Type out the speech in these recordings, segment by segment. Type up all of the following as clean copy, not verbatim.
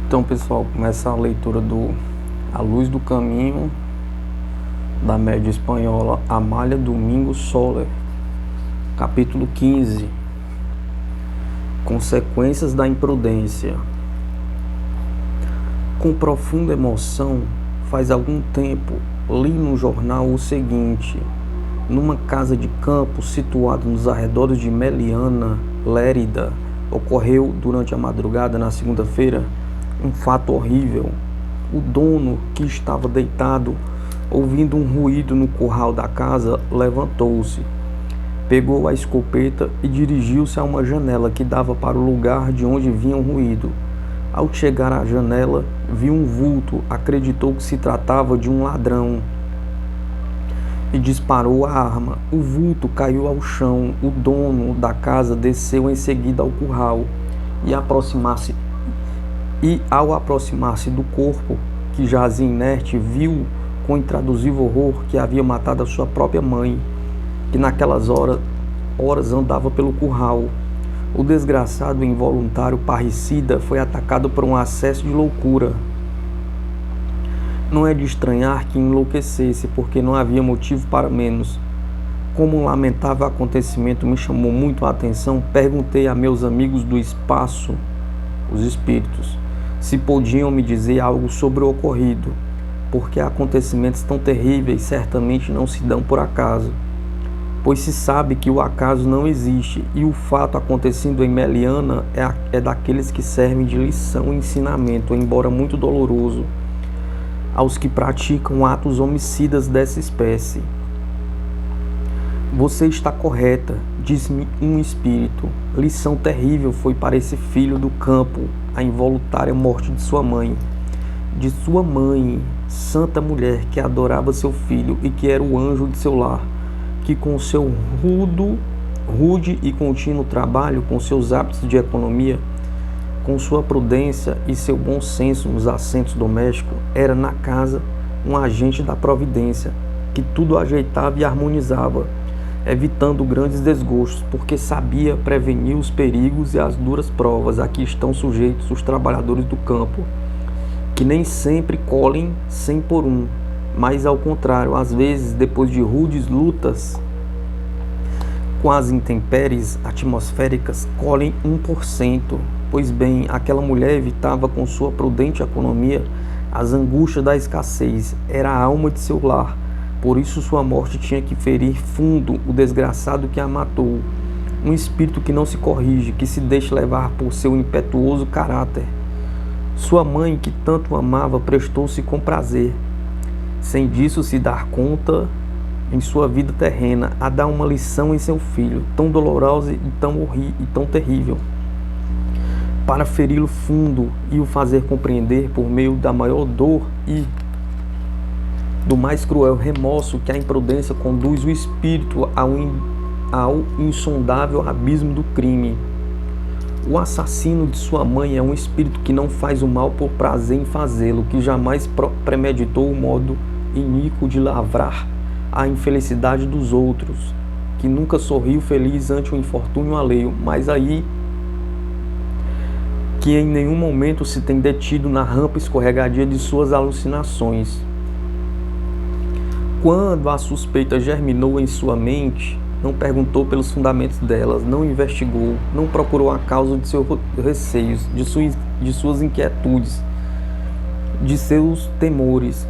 Então, pessoal, começa a leitura do A Luz do Caminho, da média espanhola Amália Domingos Soler, capítulo 15, Consequências da Imprudência. Com profunda emoção, faz algum tempo, li no jornal o seguinte: numa casa de campo situada nos arredores de Meliana, Lérida, ocorreu durante a madrugada na segunda-feira um fato horrível. O dono, que estava deitado, ouvindo um ruído no curral da casa, levantou-se, pegou a escopeta e dirigiu-se a uma janela que dava para o lugar de onde vinha o ruído. Ao chegar à janela, viu um vulto, acreditou que se tratava de um ladrão e disparou a arma. O vulto caiu ao chão. O dono da casa desceu em seguida ao curral e ao aproximar-se do corpo, que jazia inerte, viu com intraduzível horror que havia matado a sua própria mãe, que naquelas horas andava pelo curral. O desgraçado involuntário parricida foi atacado por um acesso de loucura. Não é de estranhar que enlouquecesse, porque não havia motivo para menos. Como um lamentável acontecimento me chamou muito a atenção, perguntei a meus amigos do espaço, os espíritos, se podiam me dizer algo sobre o ocorrido, porque acontecimentos tão terríveis certamente não se dão por acaso, pois se sabe que o acaso não existe, e o fato acontecendo em Meliana é daqueles que servem de lição e ensinamento, embora muito doloroso, aos que praticam atos homicidas dessa espécie. Você está correta, disse-me um espírito. Lição terrível foi para esse filho do campo a involuntária morte de sua mãe. De sua mãe, santa mulher que adorava seu filho e que era o anjo de seu lar, que com seu rude e contínuo trabalho, com seus hábitos de economia, com sua prudência e seu bom senso nos assentos domésticos, era na casa um agente da providência, que tudo ajeitava e harmonizava, evitando grandes desgostos, porque sabia prevenir os perigos e as duras provas a que estão sujeitos os trabalhadores do campo, que nem sempre colhem 100 por 1, mas ao contrário, às vezes, depois de rudes lutas com as intempéries atmosféricas, colhem 1%. Pois bem, aquela mulher evitava com sua prudente economia as angústias da escassez, era a alma de seu lar. Por isso sua morte tinha que ferir fundo o desgraçado que a matou. Um espírito que não se corrige, que se deixa levar por seu impetuoso caráter. Sua mãe, que tanto o amava, prestou-se com prazer, sem disso se dar conta, em sua vida terrena, a dar uma lição em seu filho, tão dolorosa e tão terrível, para feri-lo fundo e o fazer compreender por meio da maior dor e do mais cruel remorso que a imprudência conduz o espírito ao insondável abismo do crime. O assassino de sua mãe é um espírito que não faz o mal por prazer em fazê-lo, que jamais premeditou o modo iníquo de lavrar a infelicidade dos outros, que nunca sorriu feliz ante o infortúnio alheio, mas aí que em nenhum momento se tem detido na rampa escorregadia de suas alucinações. Quando a suspeita germinou em sua mente, não perguntou pelos fundamentos delas, não investigou, não procurou a causa de seus receios, de suas inquietudes, de seus temores,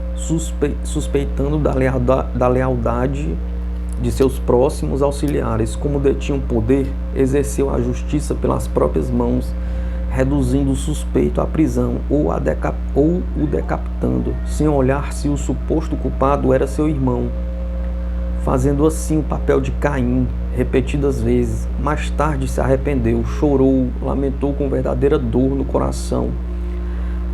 suspeitando da lealdade de seus próximos auxiliares. Como detinham poder, exerceu a justiça pelas próprias mãos, reduzindo o suspeito à prisão ou o decapitando, sem olhar se o suposto culpado era seu irmão, fazendo assim o papel de Caim repetidas vezes. Mais tarde se arrependeu, chorou, lamentou com verdadeira dor no coração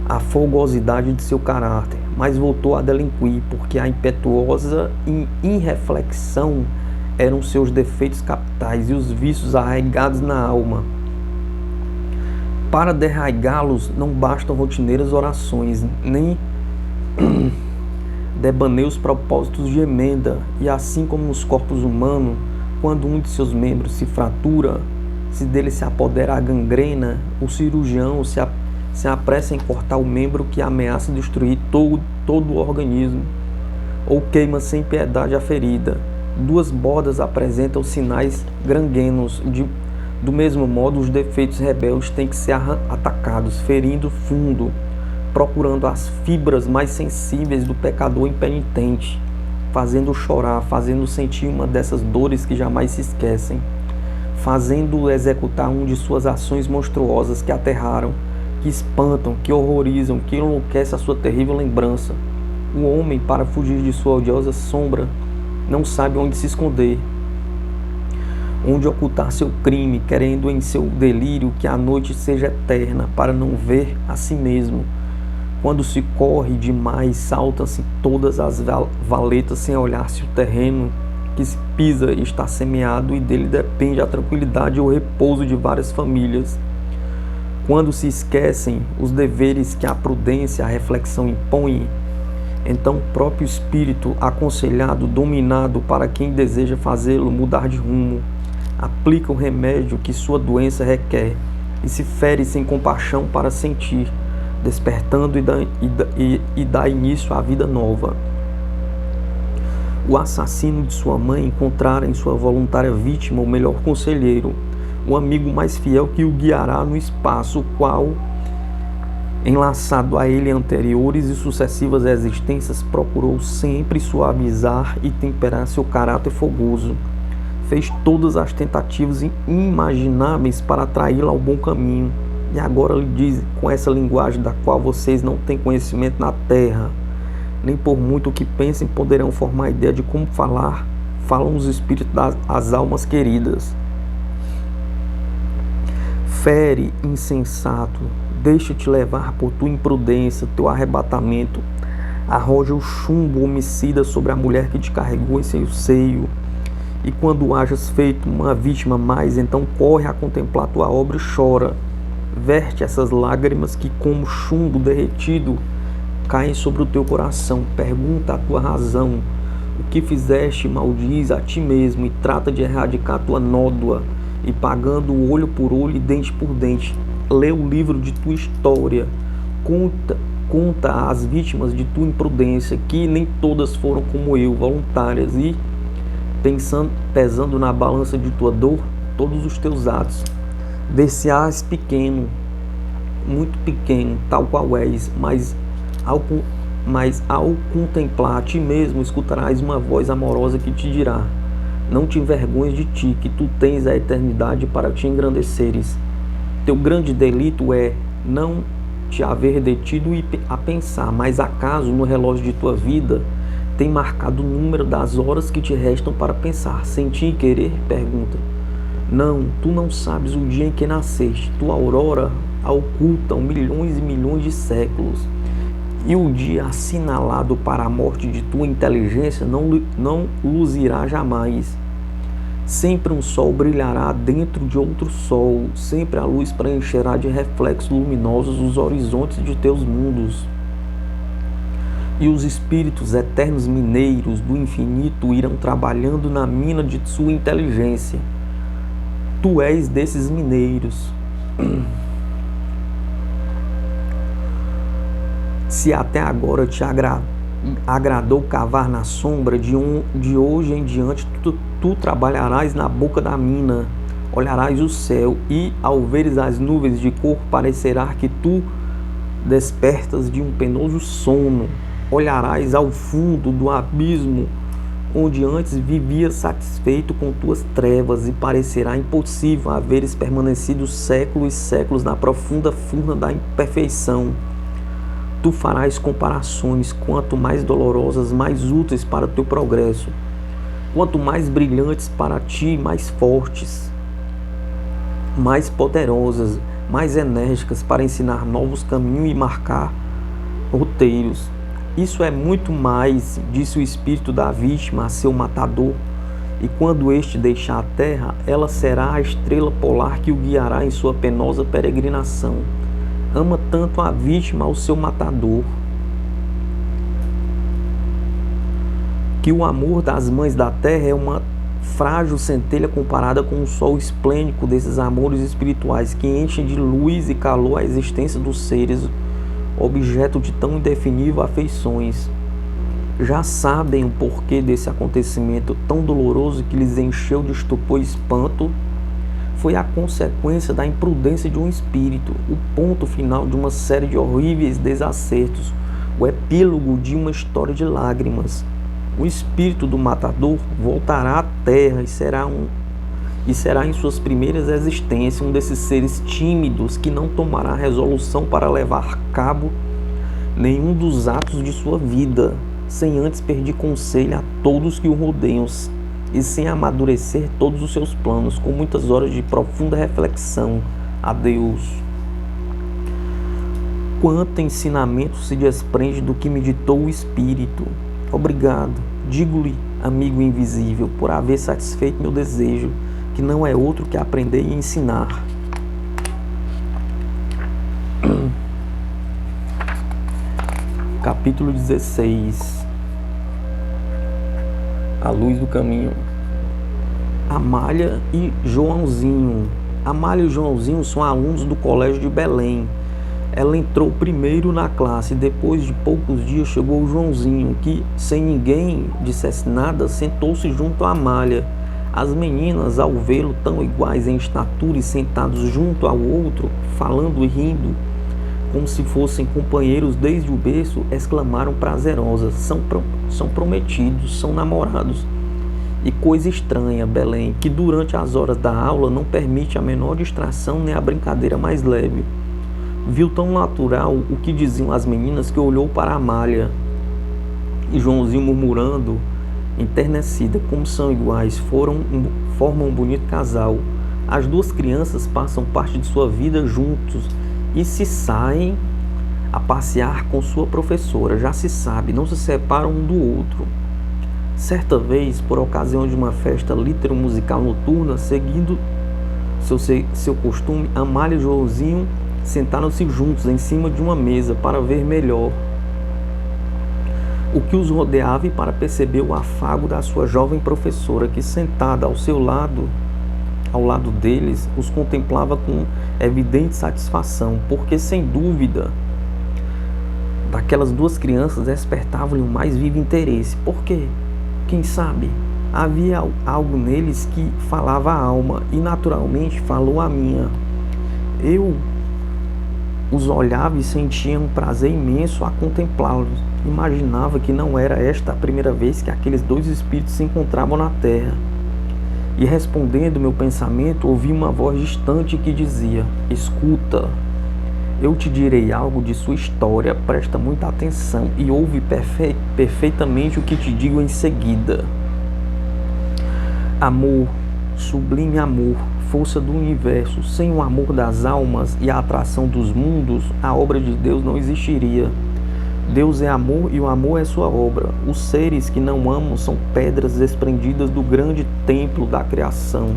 a folgosidade de seu caráter, mas voltou a delinquir, porque a impetuosa irreflexão eram seus defeitos capitais e os vícios arraigados na alma. Para derraigá-los não bastam rotineiras orações, nem debaneios propósitos de emenda, e assim como nos corpos humanos, quando um de seus membros se fratura, se dele se apodera a gangrena, o cirurgião se apressa em cortar o membro que ameaça destruir todo o organismo, ou queima sem piedade a ferida. Duas bordas apresentam sinais granguenos. Do mesmo modo, os defeitos rebeldes têm que ser atacados, ferindo fundo, procurando as fibras mais sensíveis do pecador impenitente, fazendo-o chorar, fazendo-o sentir uma dessas dores que jamais se esquecem, fazendo-o executar uma de suas ações monstruosas que aterraram, que espantam, que horrorizam, que enlouquecem a sua terrível lembrança. O homem, para fugir de sua odiosa sombra, não sabe onde se esconder, onde ocultar seu crime, querendo em seu delírio que a noite seja eterna, para não ver a si mesmo. Quando se corre demais, saltam-se todas as valetas sem olhar se o terreno que se pisa está semeado e dele depende a tranquilidade e o repouso de várias famílias. Quando se esquecem os deveres que a prudência, a reflexão impõem, então o próprio espírito, aconselhado, dominado para quem deseja fazê-lo mudar de rumo, aplica o remédio que sua doença requer e se fere sem compaixão para sentir, despertando e dá início à vida nova. O assassino de sua mãe encontrara em sua voluntária vítima o melhor conselheiro, um amigo mais fiel que o guiará no espaço, o qual, enlaçado a ele anteriores e sucessivas existências, procurou sempre suavizar e temperar seu caráter fogoso. Fez todas as tentativas inimagináveis para atraí-la ao bom caminho. E agora lhe diz, com essa linguagem da qual vocês não têm conhecimento na terra, nem por muito que pensem poderão formar ideia de como falam os espíritos das almas queridas. Fere, insensato, deixa-te levar por tua imprudência, teu arrebatamento. Arroja o chumbo homicida sobre a mulher que te carregou em seu seio. E quando hajas feito uma vítima mais, então corre a contemplar tua obra e chora. Verte essas lágrimas que, como chumbo derretido, caem sobre o teu coração. Pergunta a tua razão. O que fizeste, maldiz a ti mesmo e trata de erradicar tua nódoa. E pagando olho por olho e dente por dente, lê o livro de tua história. Conta às vítimas de tua imprudência, que nem todas foram como eu, voluntárias, e pesando na balança de tua dor todos os teus atos. Ver-se-ás pequeno, muito pequeno, tal qual és, mas ao contemplar a ti mesmo, escutarás uma voz amorosa que te dirá: não te envergonhes de ti, que tu tens a eternidade para te engrandeceres. Teu grande delito é não te haver detido a pensar, mas acaso no relógio de tua vida tem marcado o número das horas que te restam para pensar, sentir e querer? Pergunta. Não, tu não sabes o dia em que nasceste. Tua aurora a ocultam milhões e milhões de séculos. E o dia assinalado para a morte de tua inteligência não luzirá jamais. Sempre um sol brilhará dentro de outro sol, sempre a luz preencherá de reflexos luminosos os horizontes de teus mundos. E os espíritos eternos mineiros do infinito irão trabalhando na mina de sua inteligência. Tu és desses mineiros. Se até agora te agradou cavar na sombra, de hoje em diante tu trabalharás na boca da mina, olharás o céu e, ao veres as nuvens de cor, parecerá que tu despertas de um penoso sono. Olharás ao fundo do abismo, onde antes vivias satisfeito com tuas trevas, e parecerá impossível haveres permanecido séculos e séculos na profunda furna da imperfeição. Tu farás comparações, quanto mais dolorosas, mais úteis para o teu progresso, quanto mais brilhantes para ti, mais fortes, mais poderosas, mais enérgicas para ensinar novos caminhos e marcar roteiros. Isso é muito mais, disse o espírito da vítima a seu matador, e quando este deixar a terra, ela será a estrela polar que o guiará em sua penosa peregrinação. Ama tanto a vítima ao seu matador, que o amor das mães da terra é uma frágil centelha comparada com o sol esplêndido desses amores espirituais que enchem de luz e calor a existência dos seres, objeto de tão indefinível afeições. Já sabem o porquê desse acontecimento tão doloroso que lhes encheu de estupor e espanto? Foi a consequência da imprudência de um espírito, o ponto final de uma série de horríveis desacertos, o epílogo de uma história de lágrimas. O espírito do matador voltará à terra e será em suas primeiras existências um desses seres tímidos que não tomará resolução para levar a cabo nenhum dos atos de sua vida, sem antes pedir conselho a todos que o rodeiam e sem amadurecer todos os seus planos, com muitas horas de profunda reflexão a Deus. Quanto ensinamento se desprende do que me ditou o Espírito. Obrigado, digo-lhe, amigo invisível, por haver satisfeito meu desejo, que não é outro que aprender e ensinar. Capítulo 16. A luz do caminho. Amália e Joãozinho. Amália e Joãozinho são alunos do colégio de Belém. Ela entrou primeiro na classe e depois de poucos dias chegou o Joãozinho, que, sem ninguém dissesse nada, sentou-se junto a Amália. As meninas, ao vê-lo tão iguais em estatura e sentados junto ao outro, falando e rindo, como se fossem companheiros desde o berço, exclamaram prazerosas: são prometidos, são namorados. E coisa estranha, Belém, que durante as horas da aula não permite a menor distração nem a brincadeira mais leve. Viu tão natural o que diziam as meninas que olhou para Amália. E Joãozinho, murmurando, enternecida, como são iguais, formam um bonito casal. As duas crianças passam parte de sua vida juntos e se saem a passear com sua professora. Já se sabe, não se separam um do outro. Certa vez, por ocasião de uma festa litero-musical noturna, seguindo seu costume, Amália e Joãozinho sentaram-se juntos em cima de uma mesa para ver melhor o que os rodeava e para perceber o afago da sua jovem professora, que, sentada ao lado deles, os contemplava com evidente satisfação, porque, sem dúvida, daquelas duas crianças despertava-lhe o mais vivo interesse. Por quê? Quem sabe? Havia algo neles que falava a alma, e naturalmente falou a minha. Eu os olhava e sentia um prazer imenso a contemplá-los. Imaginava que não era esta a primeira vez que aqueles dois espíritos se encontravam na terra. E, respondendo meu pensamento, ouvi uma voz distante que dizia: escuta, eu te direi algo de sua história, presta muita atenção e ouve perfeitamente o que te digo em seguida. Amor, sublime amor, força do universo, sem o amor das almas e a atração dos mundos, a obra de Deus não existiria. Deus é amor e o amor é sua obra. Os seres que não amam são pedras desprendidas do grande templo da criação,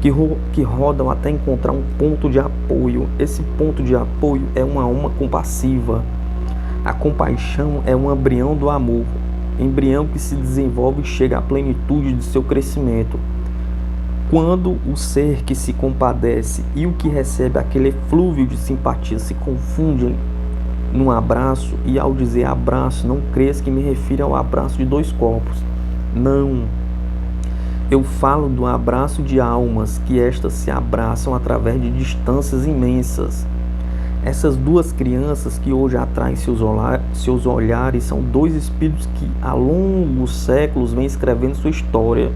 que rodam até encontrar um ponto de apoio. Esse ponto de apoio é uma alma compassiva. A compaixão é um embrião do amor, embrião que se desenvolve e chega à plenitude de seu crescimento. Quando o ser que se compadece e o que recebe aquele eflúvio de simpatia se confundem num abraço, e ao dizer abraço, não crês que me refiro ao abraço de dois corpos. Não. Eu falo do abraço de almas, que estas se abraçam através de distâncias imensas. Essas duas crianças que hoje atraem seus olhares são dois espíritos que, há longos séculos, vêm escrevendo sua história,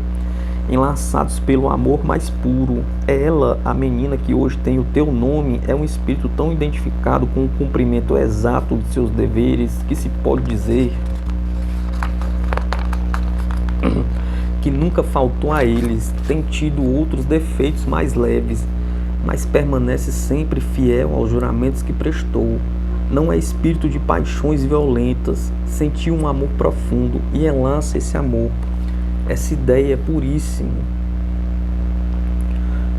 enlaçados pelo amor mais puro. Ela, a menina que hoje tem o teu nome, é um espírito tão identificado com o cumprimento exato de seus deveres que se pode dizer que nunca faltou a eles. Tem tido outros defeitos mais leves, mas permanece sempre fiel aos juramentos que prestou. Não é espírito de paixões violentas, sentiu um amor profundo e enlaça esse amor. Essa ideia é puríssima,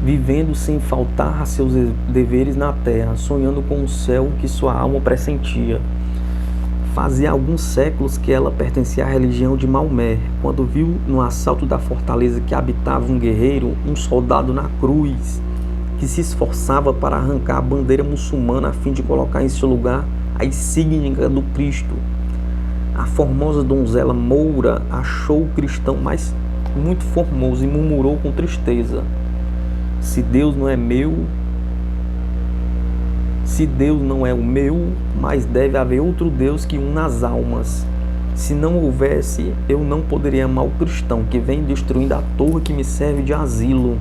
vivendo sem faltar a seus deveres na terra, sonhando com o céu que sua alma pressentia. Fazia alguns séculos que ela pertencia à religião de Maomé, quando viu no assalto da fortaleza que habitava um guerreiro, um soldado na cruz, que se esforçava para arrancar a bandeira muçulmana a fim de colocar em seu lugar a insígnia do Cristo. A formosa donzela moura achou o cristão muito formoso e murmurou com tristeza: Se Deus não é o meu, mas deve haver outro Deus que una as almas. Se não houvesse, eu não poderia amar o cristão que vem destruindo a torre que me serve de asilo.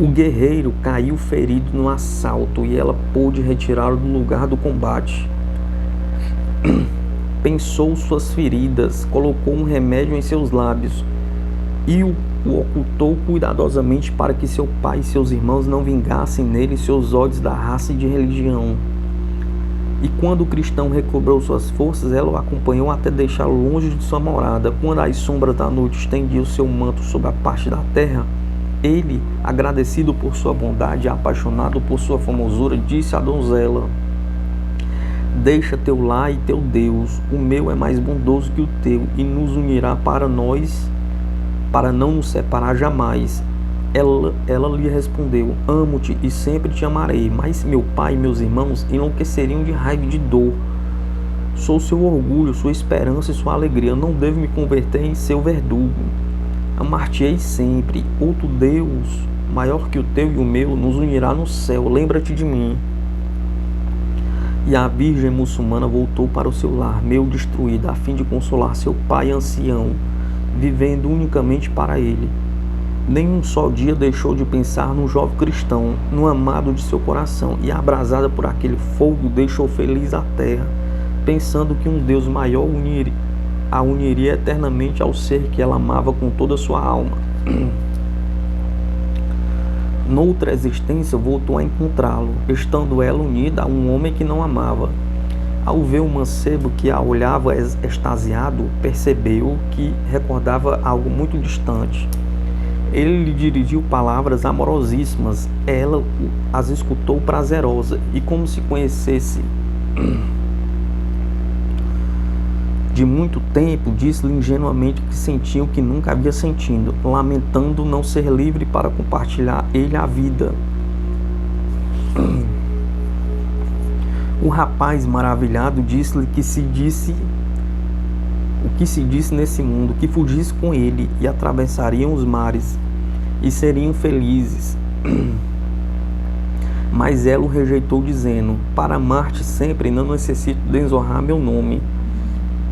O guerreiro caiu ferido no assalto e ela pôde retirá-lo do lugar do combate. Pensou suas feridas, colocou um remédio em seus lábios e o ocultou cuidadosamente para que seu pai e seus irmãos não vingassem nele seus ódios da raça e de religião. E quando o cristão recobrou suas forças, ela o acompanhou até deixá-lo longe de sua morada. Quando as sombras da noite estendiam seu manto sobre a parte da terra, ele, agradecido por sua bondade e apaixonado por sua formosura, disse à donzela: Deixa teu lar e teu Deus, o meu é mais bondoso que o teu, e nos unirá para nós, para não nos separar jamais. Ela lhe respondeu: Amo-te e sempre te amarei, mas meu pai e meus irmãos enlouqueceriam de raiva e de dor. Sou seu orgulho, sua esperança e sua alegria, não devo me converter em seu verdugo. Amar-te-ei sempre. Outro Deus, maior que o teu e o meu, nos unirá no céu. Lembra-te de mim. E a virgem muçulmana voltou para o seu lar, meio destruída, a fim de consolar seu pai ancião, vivendo unicamente para ele. Nem um só dia deixou de pensar no jovem cristão, no amado de seu coração, e abrasada por aquele fogo, deixou feliz a terra, pensando que um Deus maior a uniria eternamente ao ser que ela amava com toda a sua alma. Noutra existência voltou a encontrá-lo, estando ela unida a um homem que não amava. Ao ver o mancebo que a olhava extasiado, percebeu que recordava algo muito distante. Ele lhe dirigiu palavras amorosíssimas, ela as escutou prazerosa, e como se conhecesse de muito tempo, disse-lhe ingenuamente que sentia o que nunca havia sentido, lamentando não ser livre para compartilhar ele a vida. O rapaz maravilhado disse-lhe o que se disse nesse mundo, que fugisse com ele e atravessariam os mares e seriam felizes. Mas ela o rejeitou, dizendo: Para amar-te sempre não necessito desonrar meu nome.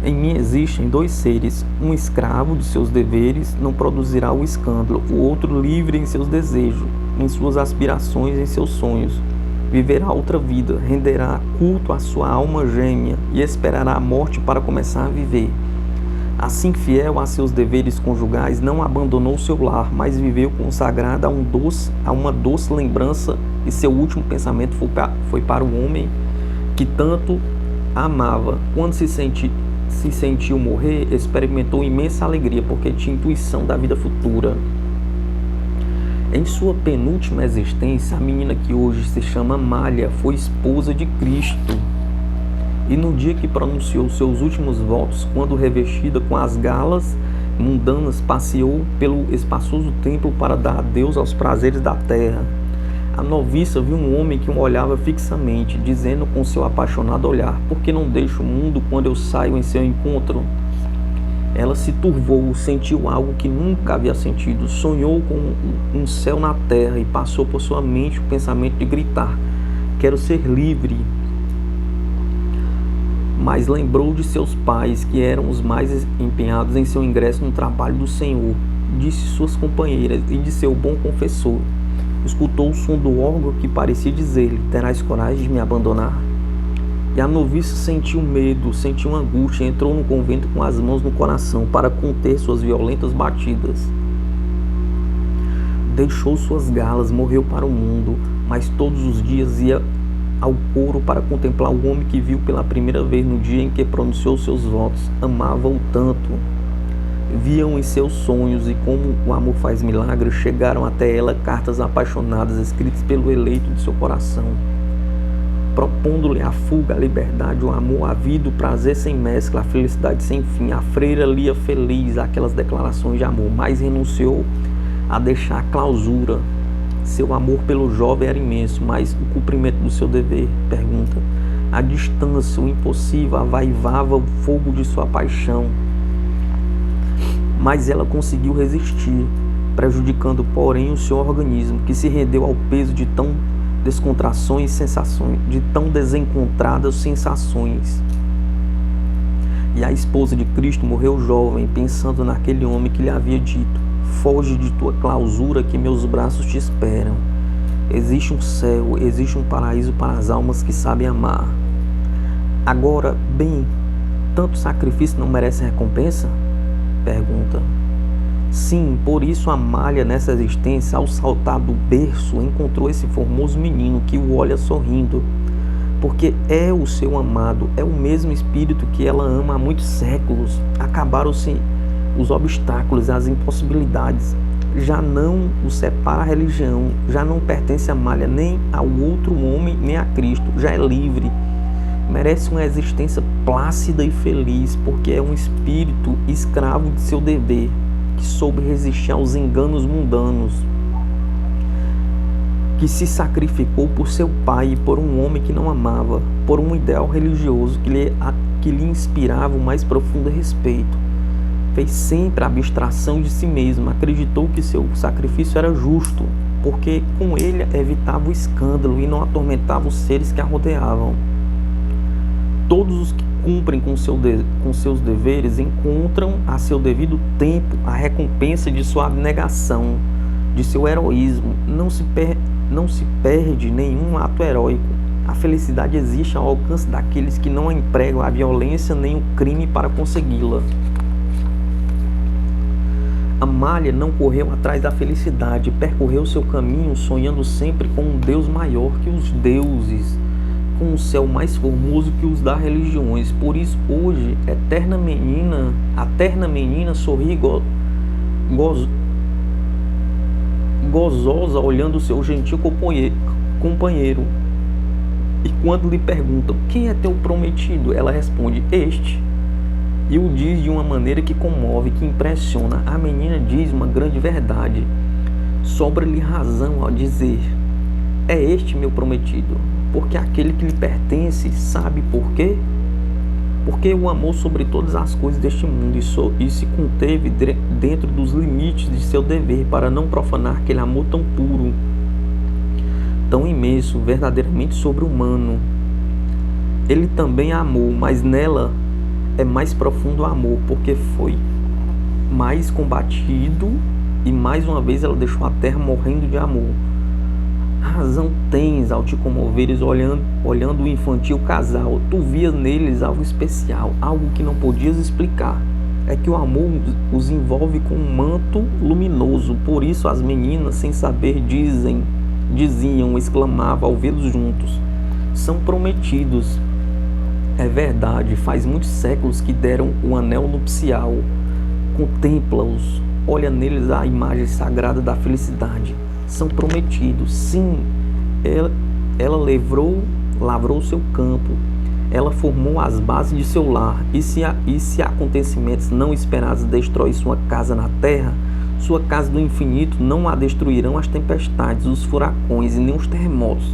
Em mim existem dois seres: um escravo de seus deveres não produzirá o escândalo, o outro livre em seus desejos, em suas aspirações, em seus sonhos. Viverá outra vida, renderá culto à sua alma gêmea e esperará a morte para começar a viver. Assim, fiel a seus deveres conjugais, não abandonou seu lar, mas viveu consagrada a uma doce lembrança, e seu último pensamento foi para o homem que tanto amava. Quando se sentiu morrer, experimentou imensa alegria, porque tinha intuição da vida futura. Em sua penúltima existência, a menina que hoje se chama Malha foi esposa de Cristo. E no dia que pronunciou seus últimos votos, quando revestida com as galas mundanas, passeou pelo espaçoso templo para dar adeus aos prazeres da terra, a noviça viu um homem que o olhava fixamente, dizendo com seu apaixonado olhar: Por que não deixo o mundo quando eu saio em seu encontro? Ela se turvou, sentiu algo que nunca havia sentido, sonhou com um céu na terra e passou por sua mente o pensamento de gritar: Quero ser livre. Mas lembrou de seus pais, que eram os mais empenhados em seu ingresso no trabalho do Senhor, de suas companheiras e de seu bom confessor. Escutou o som do órgão que parecia dizer-lhe: Terás coragem de me abandonar? E a noviça sentiu medo, sentiu angústia, entrou no convento com as mãos no coração para conter suas violentas batidas. Deixou suas galas, morreu para o mundo, mas todos os dias ia ao coro para contemplar o homem que viu pela primeira vez no dia em que pronunciou seus votos. Amava-o tanto. Viam em seus sonhos, e como o amor faz milagres, chegaram até ela cartas apaixonadas escritas pelo eleito de seu coração. propondo-lhe a fuga, a liberdade, o amor, a vida, o prazer sem mescla, a felicidade sem fim. A freira lia feliz aquelas declarações de amor, mas renunciou a deixar a clausura. Seu amor pelo jovem era imenso, mas o cumprimento do seu dever, pergunta. A distância, o impossível, avaivava o fogo de sua paixão. Mas ela conseguiu resistir, prejudicando, porém, o seu organismo, que se rendeu ao peso de tão descontrações e sensações, de tão desencontradas sensações. E a esposa de Cristo morreu jovem, pensando naquele homem que lhe havia dito: foge de tua clausura, que meus braços te esperam. Existe um céu, existe um paraíso para as almas que sabem amar. Agora, bem, tanto sacrifício não merece recompensa? Pergunta. Sim, por isso Amália, nessa existência, ao saltar do berço, encontrou esse formoso menino que o olha sorrindo, porque é o seu amado, é o mesmo espírito que ela ama há muitos séculos. Acabaram-se os obstáculos, as impossibilidades. Já não o separa a religião, já não pertence a Amália nem ao outro homem, nem a Cristo, já é livre. Merece uma existência plácida e feliz, porque é um espírito escravo de seu dever, que soube resistir aos enganos mundanos, que se sacrificou por seu pai e por um homem que não amava, por um ideal religioso que lhe inspirava o mais profundo respeito. Fez sempre a abstração de si mesmo, acreditou que seu sacrifício era justo, porque com ele evitava o escândalo e não atormentava os seres que a rodeavam. Todos os que cumprem com seus deveres encontram a seu devido tempo a recompensa de sua abnegação, de seu heroísmo. Não se perde nenhum ato heróico. A felicidade existe ao alcance daqueles que não empregam a violência nem o crime para consegui-la. Amália não correu atrás da felicidade, percorreu seu caminho sonhando sempre com um Deus maior que os deuses, com um céu mais formoso que os das religiões. Por isso hoje, a terna menina sorri gozosa olhando o seu gentil companheiro. E quando lhe perguntam: quem é teu prometido? Ela responde: este. E o diz de uma maneira que comove, que impressiona. A menina diz uma grande verdade. Sobra-lhe razão ao dizer: é este meu prometido, porque aquele que lhe pertence, sabe por quê? Porque o amou sobre todas as coisas deste mundo e se conteve dentro dos limites de seu dever, para não profanar aquele amor tão puro, tão imenso, verdadeiramente sobre-humano. Ele também a amou, mas nela é mais profundo o amor, porque foi mais combatido e mais uma vez ela deixou a terra morrendo de amor. Razão tens ao te comoveres olhando o infantil casal. Tu vias neles algo especial, algo que não podias explicar. É que o amor os envolve com um manto luminoso. Por isso as meninas, sem saber, exclamavam ao vê-los juntos: são prometidos. É verdade, faz muitos séculos que deram o anel nupcial. Contempla-os, olha neles a imagem sagrada da felicidade. São prometidos. Sim, ela lavrou seu campo, ela formou as bases de seu lar. E se acontecimentos não esperados destroem sua casa na terra, sua casa do infinito não a destruirão as tempestades, os furacões e nem os terremotos.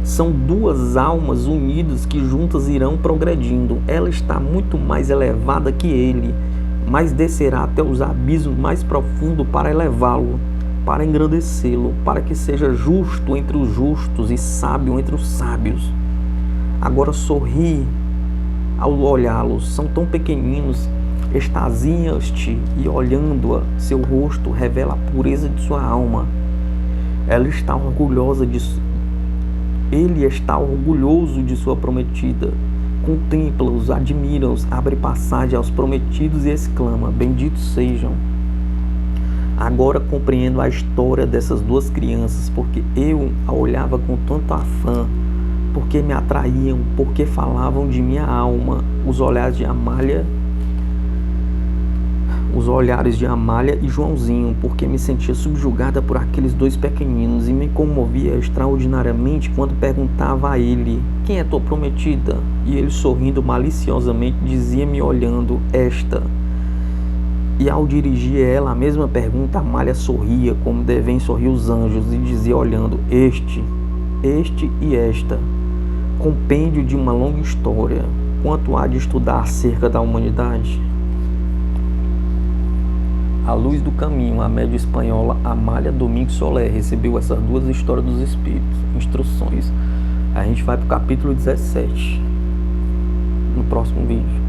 São duas almas unidas que juntas irão progredindo. Ela está muito mais elevada que ele, mas descerá até os abismos mais profundos para elevá-lo, para engrandecê-lo, para que seja justo entre os justos e sábio entre os sábios. Agora sorri ao olhá-los, são tão pequeninos. Extasias-te e olhando-a, seu rosto revela a pureza de sua alma. Ela está orgulhosa Ele está orgulhoso de sua prometida. Contempla-os, admira-os, abre passagem aos prometidos e exclama: benditos sejam. Agora compreendo a história dessas duas crianças, porque eu a olhava com tanto afã, porque me atraíam, porque falavam de minha alma. Os olhares de Amália os olhares de Amália e Joãozinho, porque me sentia subjugada por aqueles dois pequeninos e me comovia extraordinariamente quando perguntava a ele: quem é tua prometida? E ele, sorrindo maliciosamente, dizia-me olhando: esta. E ao dirigir a ela a mesma pergunta, Amália sorria como devem sorrir os anjos e dizia olhando: este e esta. Compêndio de uma longa história. Quanto há de estudar acerca da humanidade? A Luz do Caminho, a média espanhola Amália Domingos Soler, recebeu essas duas histórias dos espíritos, instruções. A gente vai para o capítulo 17 no próximo vídeo.